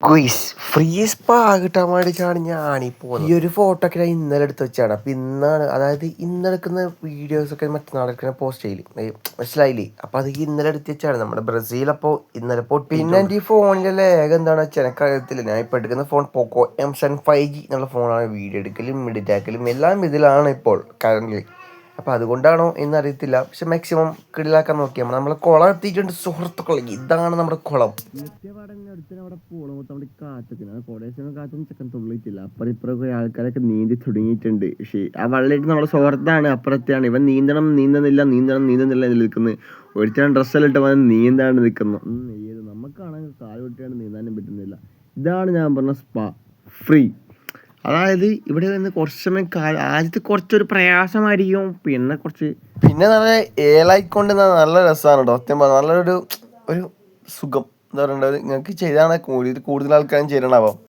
Guys free spa കിട്ടാൻ വേണ്ടിയിട്ടാണ് ഞാനിപ്പോൾ ഈ ഒരു ഫോട്ടോ ഒക്കെ ഞാൻ ഇന്നലെ എടുത്ത് വെച്ചാണ്. അപ്പം ഇന്നാണ്, അതായത് ഇന്ന് എടുക്കുന്ന വീഡിയോസൊക്കെ മറ്റന്നാളെടുക്കുന്ന പോസ്റ്റ് ചെയ്യില്ല, മനസ്സിലായില്ലേ? അപ്പം അത് ഇന്നലെ എടുത്ത് വെച്ചാണ് നമ്മുടെ ബ്രസീൽ. അപ്പോൾ ഇന്നലെ പിന്നെ എൻ്റെ ഈ ഫോണിൻ്റെ ലേഖം എന്താണെന്ന് വെച്ചാൽ എനിക്ക് അറിയത്തില്ല. ഞാൻ ഇപ്പോൾ എടുക്കുന്ന ഫോൺ പോക്കോ M7 5G എന്നുള്ള ഫോണാണ്. വീഡിയോ എടുക്കലും എഡിറ്റ് ആക്കലും എല്ലാം ഇതിലാണ് ഇപ്പോൾ കറന്റ്. അപ്പം അതുകൊണ്ടാണോ എന്നറിയത്തില്ല. പക്ഷെ മാക്സിമം കിടിലാക്കാൻ നോക്കിയാൽ നമ്മൾ കുളം എത്തിയിട്ടുണ്ട് സുഹൃത്തുക്കളെ. ഇതാണ് നമ്മുടെ കുളം. അവിടെ പോകണം കാറ്റൊക്കെ കോടേശ്വരം കാറ്റൊന്നും ചെക്കൻ തുള്ളിയിട്ടില്ല. അപ്പുറം ഇപ്പുറമൊക്കെ ആൾക്കാരൊക്കെ നീന്തി തുടങ്ങിയിട്ടുണ്ട്. പക്ഷേ ആ വെള്ളമായിട്ട് നമ്മുടെ സുഹൃത്താണ് അപ്പുറത്തെയാണ്. ഇവൻ നീന്തുന്നില്ല നിൽക്കുന്നത്. ഒരുത്തരം ഡ്രസ്സെല്ലാം ഇട്ട് അവൻ നീന്താണ്ട് നിൽക്കുന്നു. നമുക്കാണെങ്കിൽ കാല് വെട്ടിയാണ് നീന്താനും പറ്റുന്നില്ല. ഇതാണ് ഞാൻ പറഞ്ഞ സ്പാ ഫ്രീ. അതായത് ഇവിടെ നിന്ന് കുറച്ച് സമയം ആദ്യത്തെ കുറച്ചൊരു പ്രയാസമായിരിക്കും, പിന്നെ നല്ല ഏലായിക്കൊണ്ട് നല്ല രസമാണ് കേട്ടോ. സത്യം പറഞ്ഞാൽ നല്ലൊരു സുഖം എന്താ പറയണ്ടത്. നിങ്ങൾക്ക് ചെയ്താണ് കൂടുതൽ ആൾക്കാരും ചെയ്യണാവാം.